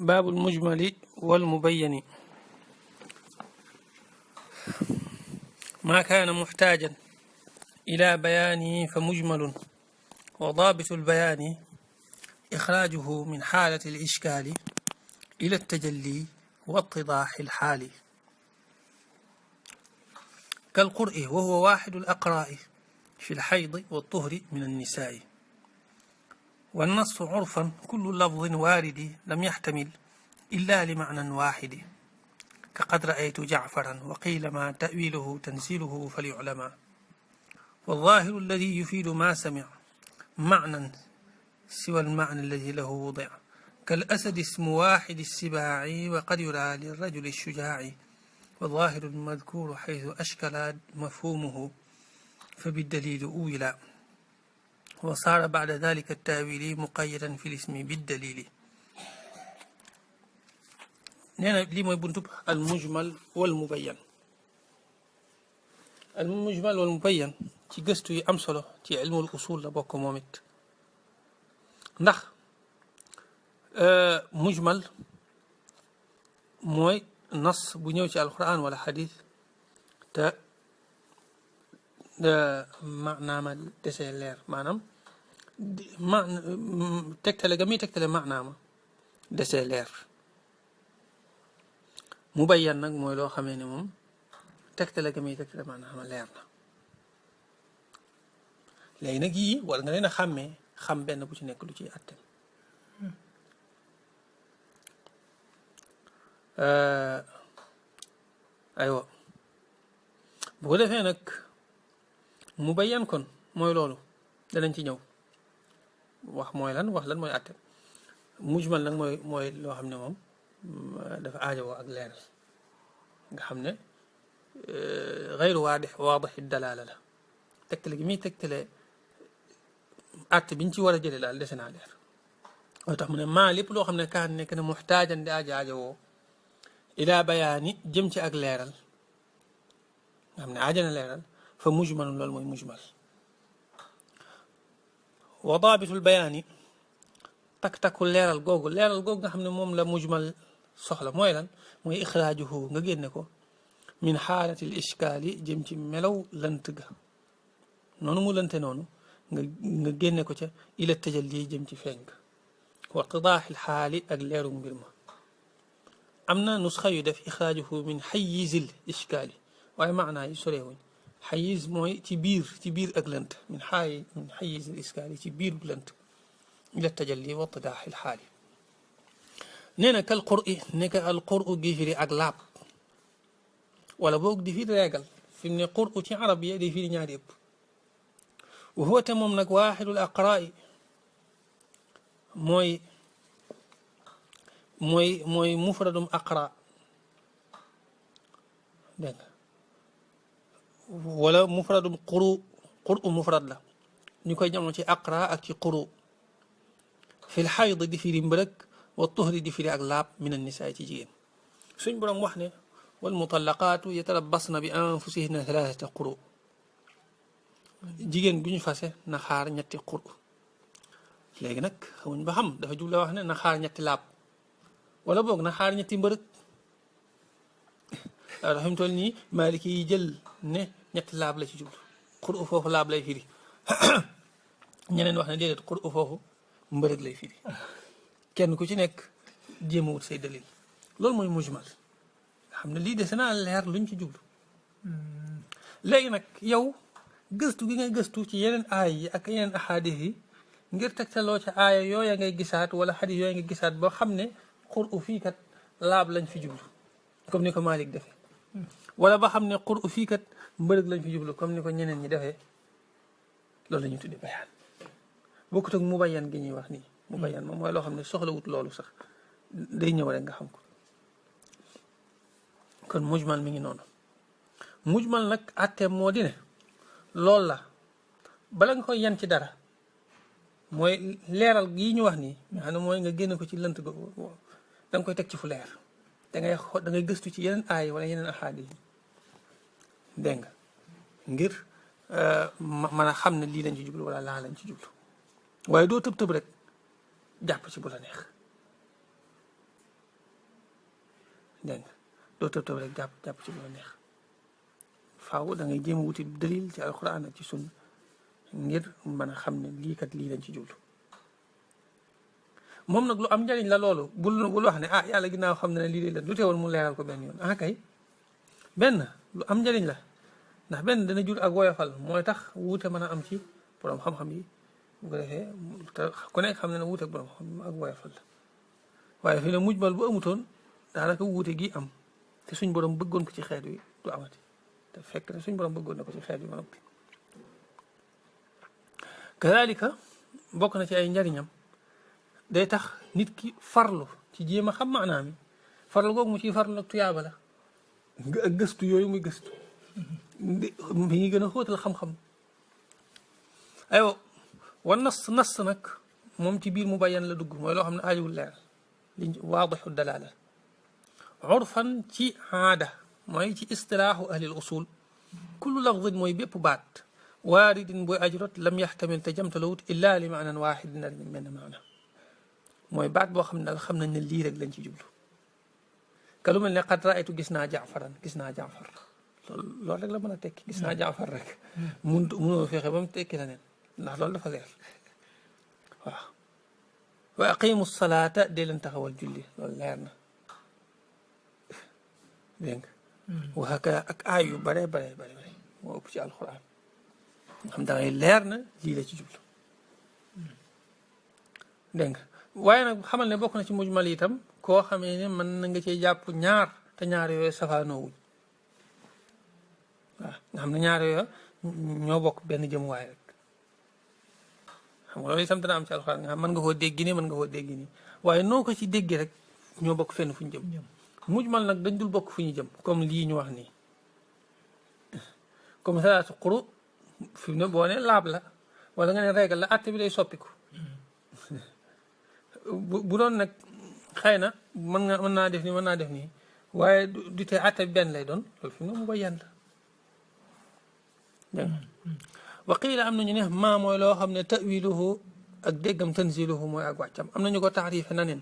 باب المجمل والمبين. ما كان محتاجا إلى بيانه فمجمل، وضابط البيان إخراجه من حالة الإشكال إلى التجلي واتضاح الحال. كالقرء وهو واحد الأقراء في الحيض والطهر من النساء. والنص عرفا كل لفظ وارد لم يحتمل إلا لمعنى واحد، كقد رأيت جعفرا وقيل ما تأويله تنزيله فليعلم. والظاهر الذي يفيد ما سمع معنى سوى المعنى الذي له وضع، كالأسد اسم واحد السباع وقد يرى للرجل الشجاع. والظاهر المذكور حيث أشكل مفهومه فبالدليل أولا، وصار بعد ذلك التأويل مقيدا في الاسم بالدليل. نينا لي موي بنتub المجمل والمبين. المجمل والمبين ci gëstu yi am solo ci ilmul usul la bokk moom it, ndax mujmal mooy nas bu ñëw ci alquran wala xadis te maanaama desee leer, maanaam tegtale ga muy tegtale maanaama desee leer. mubayyan nag mooy loo xamee ne moom tegtale ga muy tegtale maanaama leer na. léegi nag yii war nga leen a xàmmee, xam benn bu ci nekk lu ciy àtte. aywa bu ko defee nag mubayyan kon mooy loolu danañ ci ñëw wax mooy lan, wax lan mooy àtte. mujmal nag mooy loo xam ne moom dafa aajowoo ak leeral, nga xam ne xayru waadix dalaala la, tegtale gi muy tegtale àtte biñ ci war a jële daal dese naa leer. moo tax mu ne maa lépp loo xam ne kaan nekk na muxtaajan di aajowoo ilaa bayaani jëm ci ak leeral, nga xam ne aajana leeral, fa mujmalun loolu mooy mujmal. wa daabitul bayaani takku leeral googu nga xam ne moom la mujmal soxla mooy lan, mooy ixraajuhu nga génne ko min xaalatil ishkaali jëm ci melaw lënt ga, noonu mu lënte noonu nga génne ko ca ila tajalli jëm ci feeñ ga, wa itidaaxil xaali ak leeru mbir ma. am na nusxa yu def ixraajuhu min xayizil ishkaali, waaye maanaa yi soreewuñ. xayiz mooy ci biir ak lënt, min xayizil ishkaali ci biir bu lënt, ila tajalli wa itidaaxil xaali. nee na kal qur'i nekk al qur'u gi firi ak laab, wala boog di firi reegal. fi mu ne qur'u ci arab yi di firi ñaari yëpp. wa huwa te moom nag waaxidul aqraa'i mooy mufradum aqra, dégg nga, wala mufradum qur'u mufrad la, ñu koy jamono ci aqra ak ci quru. fil xayd di firi mbërëg, wa tuhri di firi ak laab, min annisaa ci jigéen. suñ borom wax ne wal mutallaqaatu yatarabbasna bi anfusihinna thalathata quru, jigéen gu ñu fase na xaar ñetti quru. léegi nag xamuñ ba xam dafa jubla wax ne na xaar ñetti laab, wala boog na xaar ñetti mbërëg. waaw dafa mu toll nii maaliki yi jël ne ñetti laab la ci jublu, quru foofu laab lay firi. ñeneen wax ne déedéet, quru foofu mbërëg lay firi. kenn ku ci nekk jéem a wut say dalil. loolu mooy mujmal, nga xam ne lii dese naa leer luñ ci jublu. léegi nag yow gëstu gi ngay gëstu ci yeneen aay yi ak yeneen axaadis yi ngir tegtaloo ca aaya yooya ngay gisaat wala xadis yooya ngay gisaat boo xam ne qur'u fii kat laab lañ fi jublu comme ni ko Malik defee, wala ba xam ne qur'u fii kat mbërëg lañ fi jublu comme ni ko ñeneen ñi defee. loolu la ñuy tuddi bayaan, bokkut ak mubayyan gi ñuy wax nii. mubayyan moom mooy loo xam ne soxlawut loolu sax, day ñëw rek nga xam ko. kon mujmal mi ngi noonu. mujmal nag àtteem moo di ne loolu la bala nga koy yan ci dara, mooy leeral gii ñu wax nii, nga xam ne mooy nga génne ko ci lënt ga, da nga koy teg ci fu leer. da ngay gëstu ci yeneen aay wala yeneen axaadis yi, dégg nga, ngir mën a xam ne lii lañ ci jublu wala laa lañ ci jublu. waaye doo tëb rek jàpp ci bu la neex. dégg nga doo tëb rek jàpp ci lu la neex faaw da ngay jéem a wuti dalil ci alquran ak ci sunna ngir mën a xam ne lii kat lii lañ ci jublu moom nag lu am njariñ la loolu bul wax ne yàlla ginnaaw xam ne lii la lu teewoon mu leeral ko benn yoon kay benn lu am njariñ la ndax benn dana jur ak woyofal mooy tax wuute mën a am ci borom xam-xam yi bu ko defee te ku nekk xam ne ne wuute ak borom xam ak woyofal la waaye fi ne mujmal bu amutoon daanaka wuute gi am te suñ borom bëggoon ko ci xeet wi du amati te fekk ne suñ borom bëggoon na ko ci xeet wi ma noppi kazalika bokk na ci ay njariñam day tax nit ki farlu ci jéem a xam maanaam yi farlu googu mu ciy farlu nag tuyaaba la ak gëstu yooyu muy gëstu mi ngi gën a xóotal xam-xam aywa wa nas nag moom ci biir mu bayan la dugg mooy loo xam ne aajowul leer liñ waadixu dalaala urfan ci aada mooy ci istilaaxu ahlil usul kullu lafdin mooy bépp baat waaridin booy ajrot lam yaxtamil te jamtalawut illa li maanan waaxidin ak mel ne maana mooy baat boo xam ne daal xam nañ ne lii rek lañ ci jublu ka lu mel ne qad raaytu gis naa jaafaran gis naa jaafar loolu rek la mën a tekki gis naa jaafar rek mënoo fexe ba mu tekki la neen ndax loolu dafa leer waaw wa aqimu salaata dee leen taxawal julli loolu leer na dégg nga waxaka ak aay yu bare moo ëpp ci alquran nga xam dangay leer na lii la ci jublu dégg nga waaye nag xamal ne bokk na ci mujmal itam koo xamee ne mën na nga cee jàpp ñaar te ñaar yooyu safaanoo wuñ waaw nga xam ne ñaar yooyu ñoo bokk benn jëmuwaay rek xam nga loolu itam dana am ci alxuraan nga xam mën nga koo dégg nii mën nga koo dégg nii waaye noo ko ci déggee rek ñoo bokk fenn fu ñu jëm mujmal nag dañ dul bokk fu ñu jëm comme lii ñu wax nii comme salaatu xuru fi mu ne boo ne laab la wala nga ne régal la àtte bi day soppiku bu doon nag xëy na mën naa def nii waaye du tee àtte benn lay doon loolu fi mu ne mu bayan la dégg nga wa qiila am nañu ne maa mooy loo xam ne tawiluhu ak déggam tanziluhu mooy ak wàccam am nañu ko taarife na neen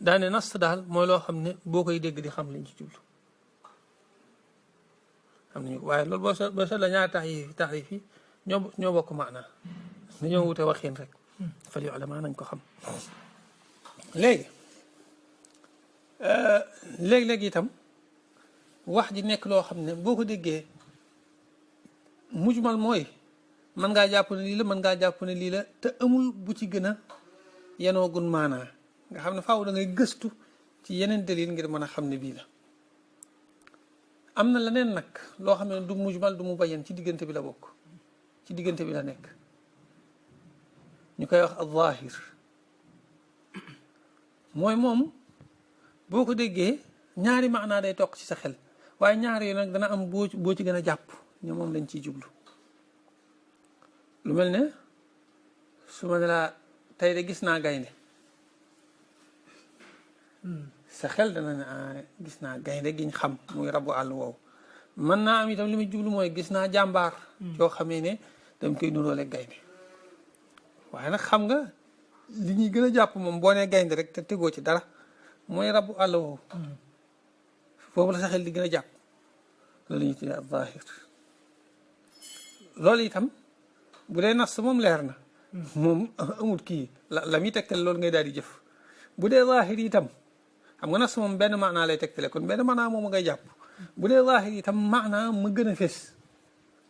daane nas daal mooy loo xam ne boo koy dégg di xam liñ ci jublu am nañu waaye loolu boo seet la ñaari taarif yi ñoo bokk maanaa dañoo wute waxin rek fal yu'lama nañ ko xam léegi itam wax ji nekk loo xam ne boo ko déggee mujmal mooy mën ngaa jàpp ne lii la mën ngaa jàpp ne lii la te amul bu ci gën a yanoogun maanaa nga xam ne faaw da ngay gëstu ci yeneen dalil ngir mën a xam ne bii la am na leneen nag loo xam ne du mujmal du mu bayan ci diggante bi la bokk ci diggante bi la nekk ñu koy wax al-zaahir mooy moom boo ko déggee ñaari maanaa day toq ci sa xel waaye ñaari yi nag dana am boo ci gën a jàpp ñu moom lañ ciy jublu lu mel ne su ma ne laa tey de gis naa gaynde sa xel dana ne gis naa gaynde giñ xam muy rabu àll woowu mën naa am itam li muy jublu mooy gis naa jàmbaar yoo xamee ne dam koy nuróole gaynde waaye nag xam nga li ñuy gën a jàpp moom boo nee gaynde rek te tegoo ci dara mooy rabu àll woowu foofu la sa xel di gën a jàpp loolu ñuy tuddee al-zaahir loolu itam bu dee nas moom leer na moom amul kii la muy tegtal loolu ngay daal di jëf bu dee zaahir itam xam nga nas moom benn maanaa lay tegtale kon benn maanaa moom ngay jàpp bu dee zaahir itam maanaa mu gën a fés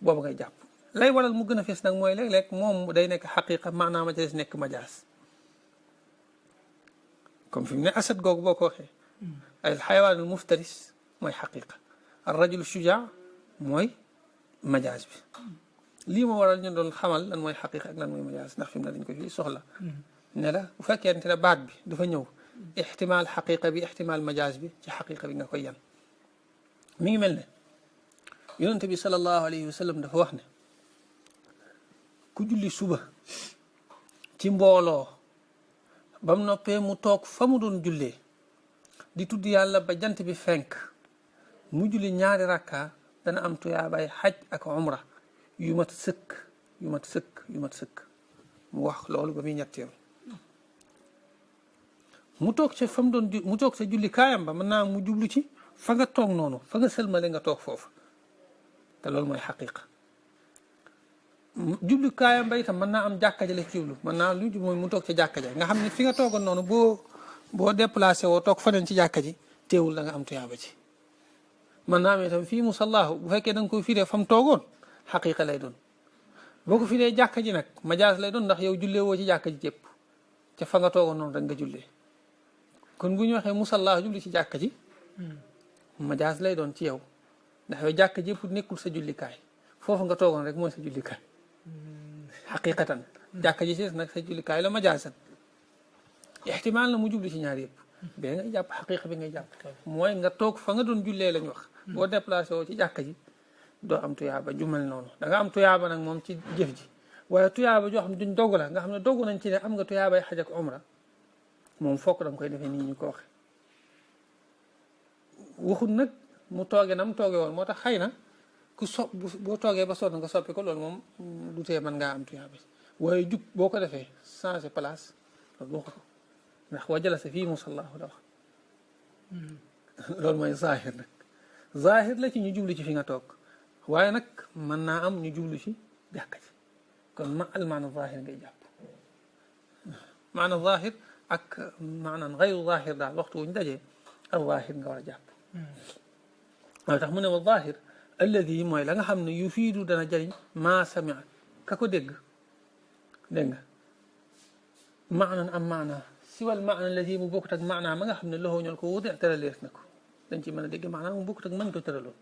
boobu ngay jàpp lay waral mu gën a fés nag mooy léeg-léeg moom day nekk xaqiqa maanaa ma ca des nekk majaas comme fi mu ne asad googu boo ko waxee ay xayawaanul muftaris mooy xaqiqa ar rajul shujaa mooy majaas bi lii moo waral ñu doon xamal lan mooy xaqiqa ak lan mooy majaas ndax fi mu ne dañ ko fi soxla ne la bu fekkente ne baat bi dafa ñëw ixtimaal xaqiqa bi ixtimaal majaas bi ci xaqiqa bi nga koy yan mi ngi mel ne yonente bi sallallahu alayhi wa sallam dafa wax ne ku julli suba ci mbooloo ba mu noppee mu toog fa mu doon jullee di tudd yàlla ba jant bi fenk mu julli ñaari rakka dana am tuyaabay xaj ak umra yu mat sëkk mu wax loolu ba muy ñetteel mu toog ca fa mu doon mu toog sa julli kaayam ba mën naa mu jublu ci fa nga toog noonu fa nga sëlmale nga toog foofu te loolu mooy xaqiqa jublu kaayam ba itam mën naa am jàkka ja la ci jublu mën naa lu mooy mu toog ca jàkka ja nga xam ne fi nga toogoon noonu boo déplacé woo toog faneen ci jàkka ji teewul da nga am tuyaaba ci mën naa am itam fii musallaahu bu fekkee da nga koy firee fa mu toogoon xaqiqa lay doon boo ko firee jàkka ji nag majaas lay doon ndax yow jullee woo ci jàkka ji jépp ca fa nga toogoon noonu rek nga jullee kon bu ñu waxee musallaahu jubli ci jàkka ji majaas lay doon ci yow ndax yow jàkka ji yëpp nekkul sa jullikaay foofu nga toogoon rek mooy sa jullikaay xaqiqatan jàkka ji si nag sa jullikaay la majaasan ixtimaal na mu jubli ci ñaar yëpp bee ngay jàpp xaqiqa bi ngay jàpp mooy nga toog fa nga doon jullee lañ wax boo déplacé woo ci jàkka ji doo am tuyaaba jumal noonu da nga am tuyaaba nag moom ci jëf ji waaye tuyaaba joo xam ne duñ dogg la nga xam ne dogg nañ ci ne am nga tuyaabay xaj ak umra moom fokk da nga koy defee nii ñu ko waxe waxul nag mu tooge na mu tooge woon moo tax xëy na ku boo toogee ba sonn nga soppi ko loolu moom du tee mën ngaa am tuyaaba waaye jub boo ko defee changé place loolu waxu ko ndax wa jalasa fii musallaahu la wax loolu mooy zahir nag zahir la ci ñu jublu ci fi nga toog waaye nag mën naa am ñu jublu ci jàkka ji kon maana zahir ngay jàpp maana zahir ak maanaam gayru zahir daal waxtu wuñ dajee al zahir nga war a jàpp waaye tax mu ne wa zahir alladi mooy la nga xam ne yufiidu dana jëriñ maa samia ka ko dégg nga maanan am maana siwal maana alladi mu bokkut ak maana ma nga xam ne loxoo ñool ko wuute tëralees na ko dañ ci mën a dégg maana mu bokkut ak mën ko tëraloon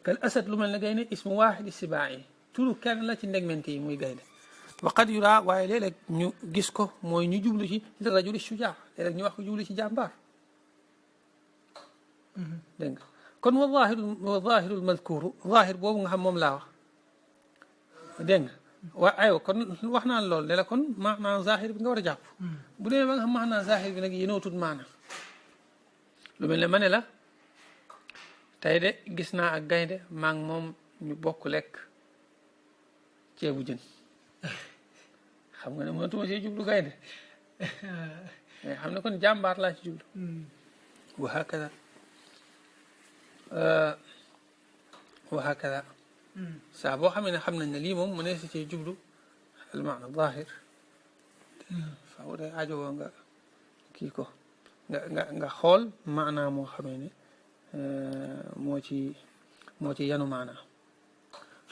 kal asad lu mel ne gaynde ismu waaxidi sibaa yi turu kenn la ci ndegmente yi muy gaynde waqad yura waaye léeg-léeg ñu gis ko mooy ñu jublu ci li rajuli shujaa léeg-léeg ñu wax ko jublu ci jàmbaar dégg nga kon wa zaahirul mazkuuru zaahir boobu nga xam moom laa wax dégg nga waa aywa kon wax naa loolu ne la kon maanaa zaahir bi nga war a jàpp bu dee ba nga xam maanaa zaahir bi nag yéenootul maana lu mel ne ma ne la tey de gis naa ak gaynde maa ngi moom ñu bokk lekk ceebu jën xam nga ne mënatuma see jublu gaynde mais xam ne kon jàmbaar laa ci jublu wa hakada saa boo xamee ne xam nañ ne lii moom mu ne si cee jublu al maana zahir faaw day ajowoo nga kii ko nga xool maanaa moo xamee ne moo ci yanu maanaa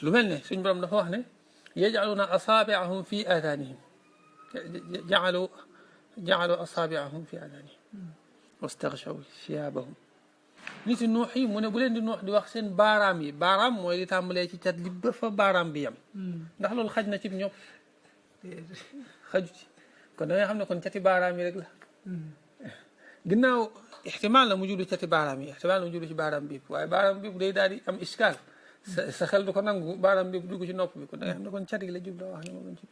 lu mel ne suñ borom dafa wax ne yaj'aluna asaabi'ahum fi aadanihim ja'alu asaabi'ahum fi aadanihim wastaghshaw thiyaabahum nit yi nuux yi mu ne bu leen di nuux di wax seen baaraam yi baaraam mooy li tàmbalee ci cat li ba fa baaraam bi yam ndax loolu xaj na ci ñoom xaju ci kon da ngay xam ne kon cati baaraam yi rek la ginnaaw ixtimaal la mu jublu cati baaraam yi ixtimaal la mu jublu ci baaraam bi waaye baaraam bi day daal di am iskaal sa xel du ko nangu baaraam bi dugg ci nopp bi kon da ngay xam ne kon cat yi la jublu wax ne moom lañ ci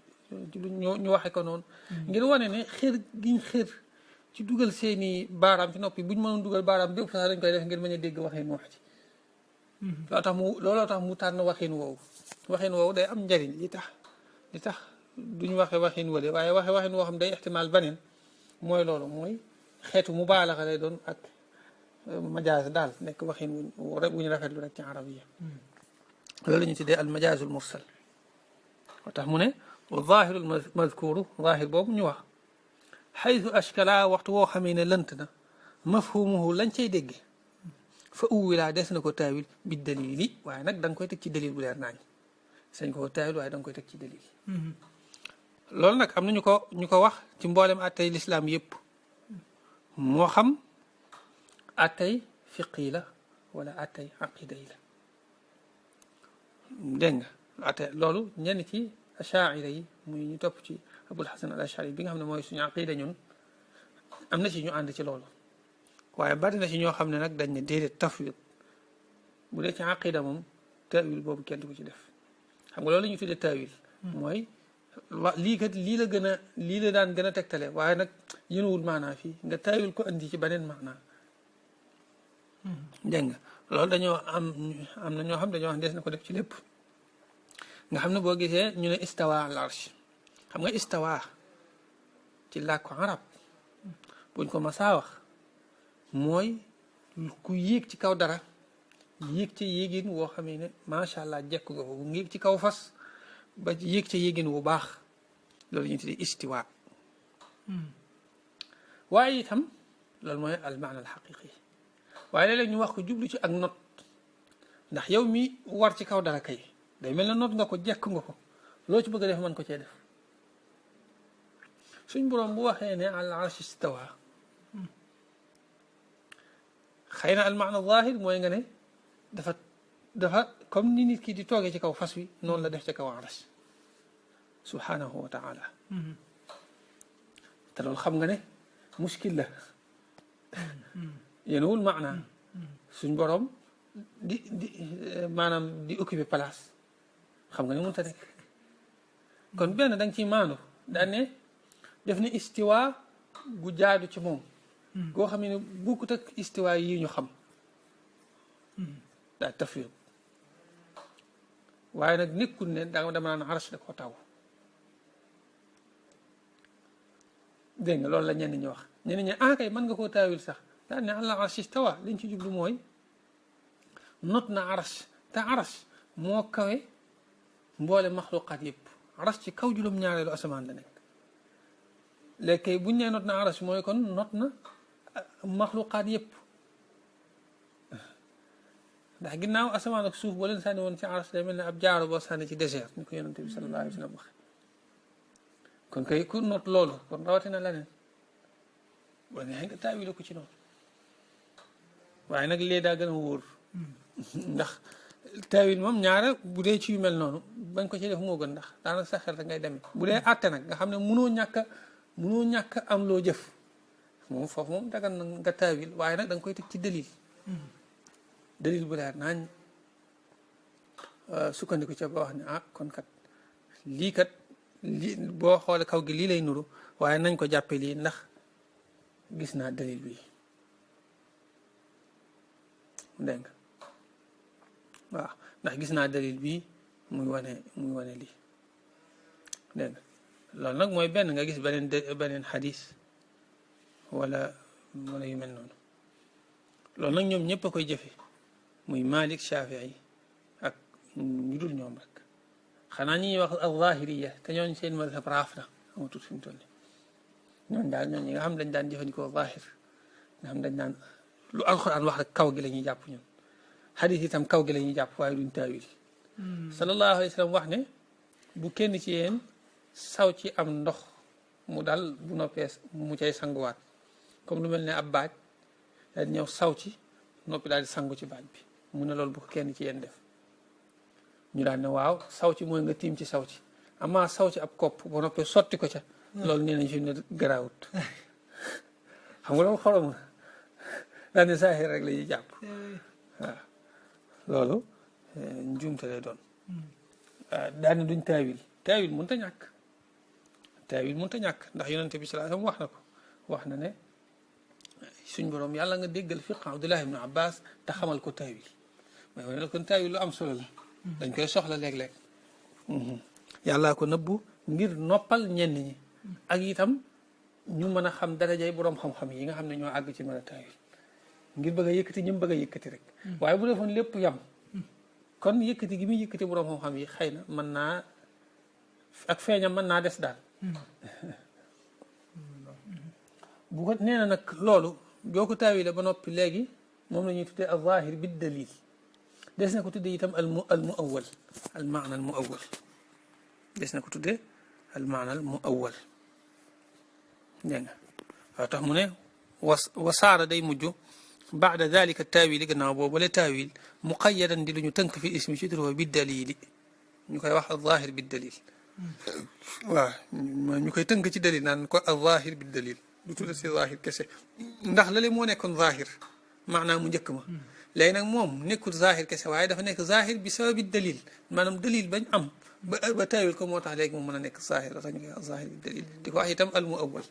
jublu ñu waxe ko noonu ngir wane ne xër giñ xër ci dugal seeni baaraam ci noppi buñ mënoon dugal baaraam bépp sax dañ koy def ngir mën a dégg waxin wax ci looloo tax mu tànn waxin woowu day am njariñ li tax duñ waxe waxin wale waaye waxin woo xam day ixtimaal baneen mooy loolu mooy xeetu mubaalaxa lay doon ak majaaz daal nekk waxin wuñu rafetlu rek ci arabiya loolu la ñu tuddee al majaazul mursal moo tax mu ne wa zaahirul mazkuuru zaahir boobu ñu wax xaytu ashkala waxtu woo xamee ne lënt na mafhumuhu lañ cay dégge fa uwilaa des na ko taawil bi dalili waaye nag da nga koy teg ci dalil bu leer naañ sañ ko taawil waaye da nga koy teg ci dalil loolu nag am na ñu ko wax ci mboolem attey lislaam yëpp moo xam attey fiqi la wala attey aqida yi la dégg nga atte loolu ñenn ci achaira yi muy ñu topp ci abul hasan al ashari bi nga xam ne mooy suñu aqida ñun am na ci ñu ànd ci loolu waaye bari na ci ñoo xam ne nag dañ ne déedéet tafwid bu dee ci aqida moom taawil boobu kenn du ko ci def xam nga loolu la ñu tuddee taawil mooy lii kat lii la daan gën a tegtale waaye nag yënuwul maanaa fii nga taawil ko andi ci beneen maanaa dégg nga loolu dañoo am na ñoo xam dañoo wax des na ko def ci lépp nga xam ne boo gisee ñu ne istawa al arsh xam nga istawa ci làkku arab buñ ko masaa wax mooy ku yéeg ci kaw dara yéeg ca yéegin woo xamee ne macha allah jekk nga ko yéeg ci kaw fas ba yéeg ca yéegin wu baax loolu ñu tuddee istiwa waaye itam loolu mooy al maana al xaqiqi waaye léeg-léeg ñu wax ko jublu ci ak not ndax yow mi war ci kaw dara kay day mel na not nga ko jekk nga ko loo ci bëgg a def mën ko cee def suñ boroom bu waxee ne al arsh istawa xëy na al maana zahir mooy nga ne dafa comme ni nit ki di toogee ci kaw fas wi noonu la def ci kaw arsh subhanahu wa taala te loolu xam nga ne muskil la yéenawul maana suñ boroom di maanaam di occuper place xam nga ne mënut a nekk kon benn da nga ciy maandu daan ne def na istiwa gu jaadu ci moom goo xam ne bokkut ak istiwa yi ñu xam daa tafwid waaye nag nekkul ne dama naan arsh da ko taw dégg nga loolu la ñenn ñi wax ñenn ñi kay mën nga koo taawil sax daan ne Allah arsh istawa liñ ci jublu mooy not na arsh te arsh moo kawe mboole maxluqaat yëpp arsh ci kaw juróom-ñaareelu asamaan la nekk léegi kay buñ nee not na arsh mooy kon not na maxluqaat yëpp ndax ginnaaw asamaan ak suuf boo leen sànni woon ci arsh day mel ne ab jaaro boo sànni ci désert ni ko yonente bi sallallahu alayhi wa sallam waxe kon kay ku not loolu kon rawatina leneen boo neexee nga taawile ko ci noonu waaye nag lee daa gën a wóor ndax taawil moom ñaare bu dee ci yu mel noonu bañ ko ci def moo gën ndax daanaka sa xel rek ngay demee bu dee àtte nag nga xam ne mënoo ñàkk am loo jëf moom foofu moom dagan na nga taawil waaye nag da nga koy teg ci dalil bu leer naañ sukkandiku ca ba wax ne kon kat lii boo xoolee kaw gi lii lay nuru waaye nañ ko jàppe lii ndax gis naa dalil bi dégg nga waaw ndax gis naa dalil bi muy wane lii dégg nga loolu nag mooy benn nga gis beneen xadis wala yu mel noonu loolu nag ñoom ñëpp a koy jëfe muy Malik Shafii ak ñu dul ñoom rek xanaa ñi ñuy wax al-zahiriya te ñooñu seen mazhab raaf na amatul fi mu toll ñooñu daal ñooñu ñi nga xam dañ daan jëfandikoo zahir nga xam dañ daan lu alxuraan wax rek kaw gi la ñuy jàpp ñun xadis itam kaw gi la ñuy jàpp waaye duñ taawil sallallahu alayhi wa sallam wax ne bu kenn ci yéen saw ci am ndox mu dal bu noppee mu cay sanguwaat comme lu mel ne ab baaj daal di ñëw saw ci noppi daal di sangu ci baaj bi mu ne loolu bu ko kenn ci yéen def ñu daan ne waaw saw ci mooy nga tiim ci saw ci amaa saw ci ab kopp ba noppee sotti ko ca loolu nee nañ fi ne garaawut xam nga loolu xorom na daan ne saaxir rek la ñuy jàpp waaw loolu njuumte lay doon daan ne duñ taawil mënut a ñàkk ndax yonente bi sallallahu alayhi wasallam wax na ne suñ borom yàlla nga déggal fiq Abdullah ibn Abbas te xamal ko taawil mais wane la kon taawil lu am solo la dañ koy soxla léeg-léeg yàllaa ko nëbbu ngir noppal ñenn ñi ak itam ñu mën a xam darajay boroom xam-xam yi nga xam ne ñoo àgg ci mën a taawil ngir bëgg a yëkkati ñi mu bëgg a yëkkati rek waaye bu defoon lépp yam kon yëkkati gi muy yëkkati boroom xam-xam yi xëy na mën naa ak feeñam mën naa des daal bu ko nee na nag loolu boo ko taawile ba noppi léegi moom la ñuy tuddee al-zahir bi dalil des na ko tuddee itam al muawwal al maana al muawwal des na ko tuddee al maana al muawwal dégg nga waaw tax mu ne wasaara day mujj baada dalika taawili gannaaw boobu la taawil muqayyadan di lu ñu tënk fi ismi ci turu bi dalili ñu koy wax al-zahir bi dalil waaw ñu koy tënk ci dalil naan ko al-zahir bi dalil du tudde si zahir kese ndax lale moo nekkoon zahir maanaam mu njëkk ma léegi nag moom nekkul zahir kese waaye dafa nekk zahir bi sababi dalil maanaam dalil bañ am ba taawil ko moo tax léegi mu mën a nekk zahir la tax ñu koy wax zahir bi dalil di ko wax itam al muawwal